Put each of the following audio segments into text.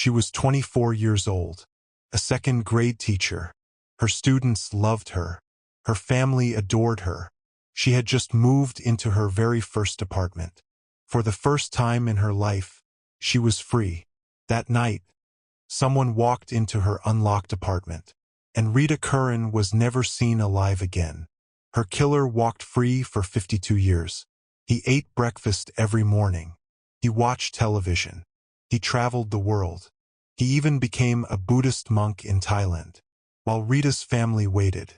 She was 24 years old, a second-grade teacher. Her students loved her. Her family adored her. She had just moved into her very first apartment. For the first time in her life, she was free. That night, someone walked into her unlocked apartment, and Rita Curran was never seen alive again. Her killer walked free for 52 years. He ate breakfast every morning. He watched television. He traveled the world. He even became a Buddhist monk in Thailand. While Rita's family waited,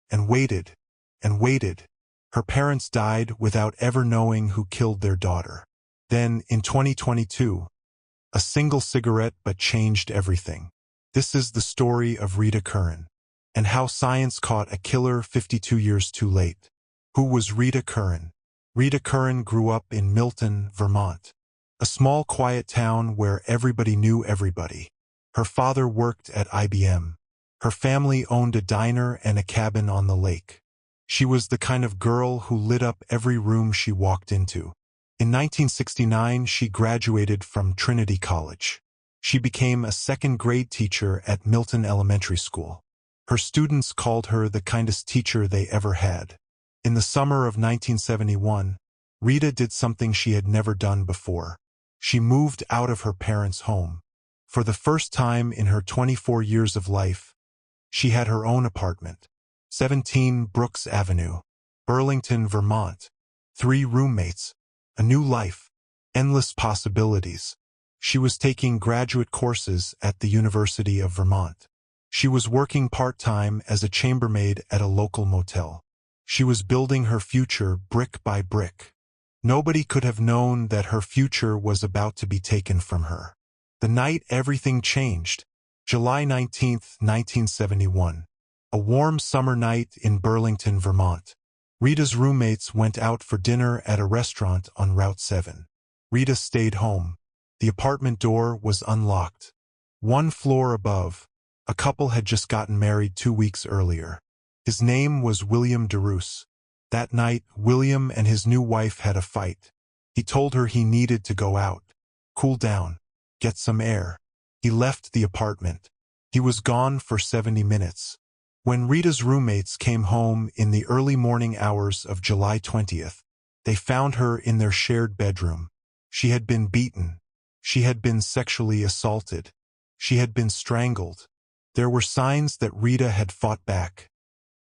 and waited, and waited, her parents died without ever knowing who killed their daughter. Then, in 2022, a single cigarette but changed everything. This is the story of Rita Curran, and how science caught a killer 52 years too late. Who was Rita Curran? Rita Curran grew up in Burlington, Vermont, a small quiet town where everybody knew everybody. Her father worked at IBM. Her family owned a diner and a cabin on the lake. She was the kind of girl who lit up every room she walked into. In 1969, she graduated from Trinity College. She became a second-grade teacher at Milton Elementary School. Her students called her the kindest teacher they ever had. In the summer of 1971, Rita did something she had never done before. She moved out of her parents' home. For the first time in her 24 years of life, she had her own apartment. 17 Brooks Avenue, Burlington, Vermont. 3 roommates, a new life, endless possibilities. She was taking graduate courses at the University of Vermont. She was working part-time as a chambermaid at a local motel. She was building her future brick by brick. Nobody could have known that her future was about to be taken from her. The night everything changed, July 19, 1971. A warm summer night in Burlington, Vermont. Rita's roommates went out for dinner at a restaurant on Route 7. Rita stayed home. The apartment door was unlocked. 1 floor above, a couple had just gotten married 2 weeks earlier. His name was William DeRoos. That night, William and his new wife had a fight. He told her he needed to go out, cool down, get some air. He left the apartment. He was gone for 70 minutes. When Rita's roommates came home in the early morning hours of July 20th, they found her in their shared bedroom. She had been beaten. She had been sexually assaulted. She had been strangled. There were signs that Rita had fought back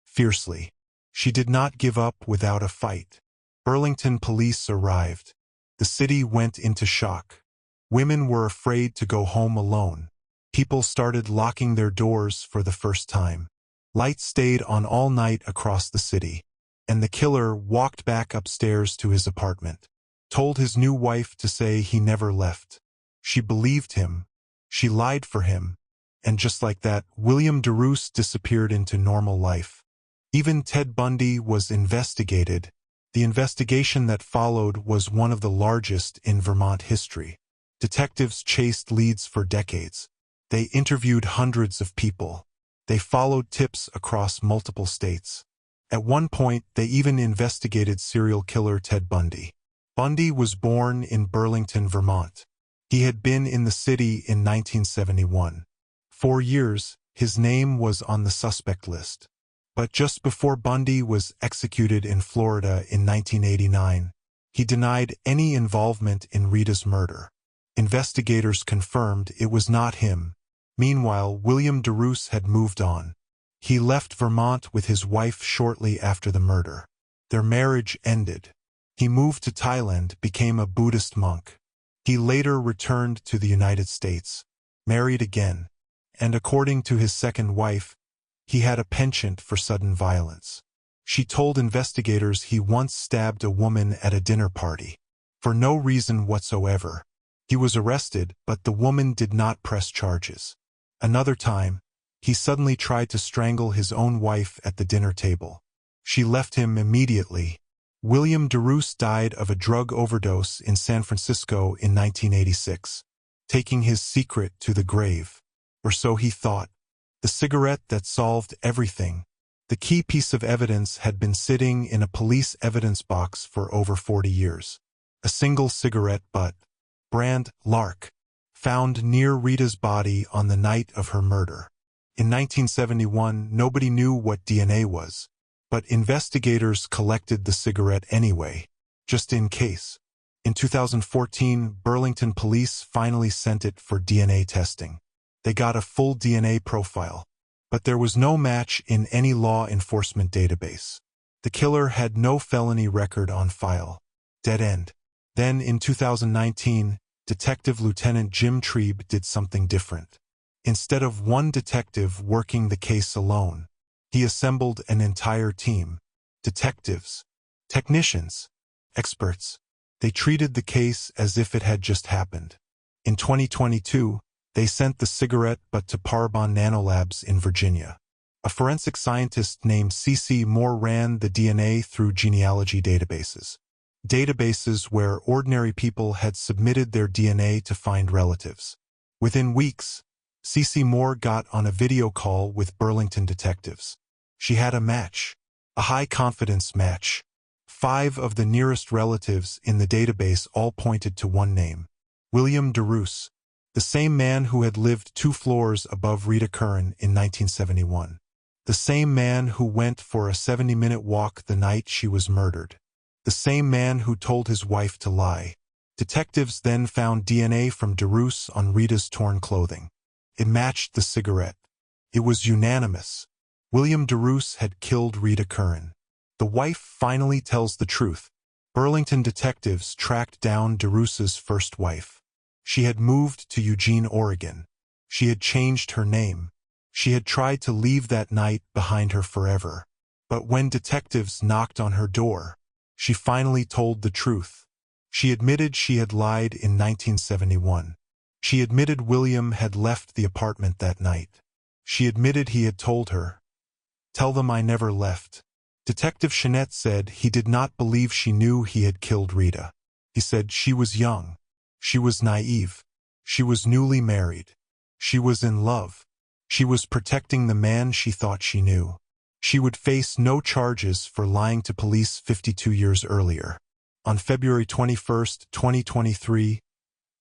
fiercely. She did not give up without a fight. Burlington police arrived. The city went into shock. Women were afraid to go home alone. People started locking their doors for the first time. Lights stayed on all night across the city, and the killer walked back upstairs to his apartment, told his new wife to say he never left. She believed him. She lied for him. And just like that, William DeRoos disappeared into normal life. Even Ted Bundy was investigated. The investigation that followed was one of the largest in Vermont history. Detectives chased leads for decades. They interviewed hundreds of people. They followed tips across multiple states. At one point, they even investigated serial killer Ted Bundy. Bundy was born in Burlington, Vermont. He had been in the city in 1971. For years, his name was on the suspect list. But just before Bundy was executed in Florida in 1989, he denied any involvement in Rita's murder. Investigators confirmed it was not him. Meanwhile, William DeRoos had moved on. He left Vermont with his wife shortly after the murder. Their marriage ended. He moved to Thailand, became a Buddhist monk. He later returned to the United States, married again, and according to his second wife, he had a penchant for sudden violence. She told investigators he once stabbed a woman at a dinner party. For no reason whatsoever. He was arrested, but the woman did not press charges. Another time, he suddenly tried to strangle his own wife at the dinner table. She left him immediately. William DeRoos died of a drug overdose in San Francisco in 1986, taking his secret to the grave. Or so he thought. The cigarette that solved everything. The key piece of evidence had been sitting in a police evidence box for over 40 years. A single cigarette butt. Brand, Lark. found near Rita's body on the night of her murder. In 1971, nobody knew what DNA was, but investigators collected the cigarette anyway, just in case. In 2014, Burlington police finally sent it for DNA testing. They got a full DNA profile, but there was no match in any law enforcement database. The killer had no felony record on file. Dead end. Then, in 2019, Detective Lieutenant Jim Trebe did something different. Instead of one detective working the case alone, he assembled an entire team. Detectives, technicians, experts. They treated the case as if it had just happened. In 2022, they sent the cigarette butt to Parabon Nanolabs in Virginia. A forensic scientist named C.C. Moore ran the DNA through genealogy databases. Databases where ordinary people had submitted their DNA to find relatives. Within weeks, C.C. Moore got on a video call with Burlington detectives. She had a match, a high-confidence match. 5 of the nearest relatives in the database all pointed to one name: William DeRoos, the same man who had lived 2 floors above Rita Curran in 1971. The same man who went for a 70-minute walk the night she was murdered. The same man who told his wife to lie. Detectives then found DNA from DeRoos on Rita's torn clothing. It matched the cigarette. It was unanimous. William DeRoos had killed Rita Curran. The wife finally tells the truth. Burlington detectives tracked down DeRoos's first wife. She had moved to Eugene, Oregon. She had changed her name. She had tried to leave that night behind her forever. But when detectives knocked on her door, she finally told the truth. She admitted she had lied in 1971. She admitted William had left the apartment that night. She admitted he had told her, "Tell them I never left." Detective Chenette said he did not believe she knew he had killed Rita. He said she was young. She was naive. She was newly married. She was in love. She was protecting the man she thought she knew. She would face no charges for lying to police 52 years earlier. On February 21, 2023,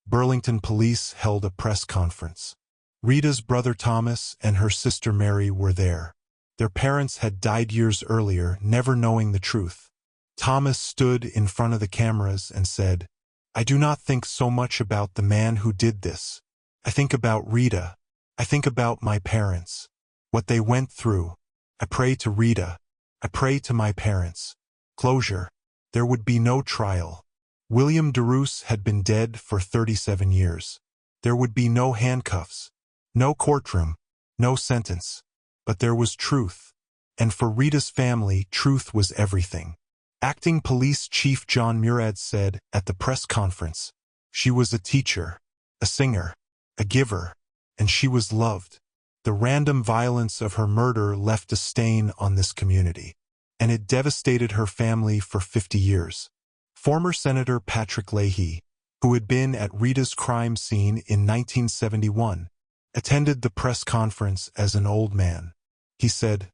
Burlington police held a press conference. Rita's brother Thomas and her sister Mary were there. Their parents had died years earlier, never knowing the truth. Thomas stood in front of the cameras and said, "I do not think so much about the man who did this. I think about Rita. I think about my parents, what they went through. I pray to Rita. I pray to my parents. Closure. There would be no trial. William DeRoos had been dead for 37 years. There would be no handcuffs, no courtroom, no sentence. But there was truth. And for Rita's family, truth was everything." Acting Police Chief John Murad said at the press conference, "She was a teacher, a singer, a giver, and she was loved. The random violence of her murder left a stain on this community, and it devastated her family for 50 years. Former Senator Patrick Leahy, who had been at Rita's crime scene in 1971, attended the press conference as an old man. He said,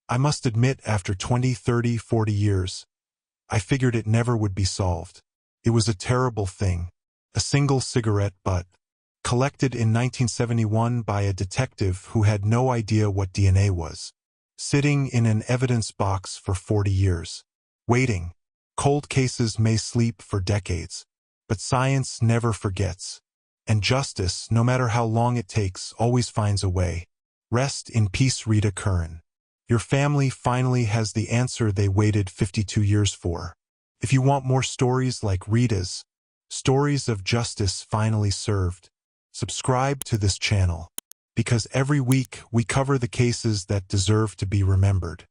"I must admit, after 20, 30, 40 years, I figured it never would be solved. It was a terrible thing. A single cigarette butt, collected in 1971 by a detective who had no idea what DNA was, sitting in an evidence box for 40 years. Waiting. Cold cases may sleep for decades, but science never forgets. And justice, no matter how long it takes, always finds a way. Rest in peace, Rita Curran. Your family finally has the answer they waited 52 years for. If you want more stories like Rita's, stories of justice finally served, subscribe to this channel, because every week we cover the cases that deserve to be remembered.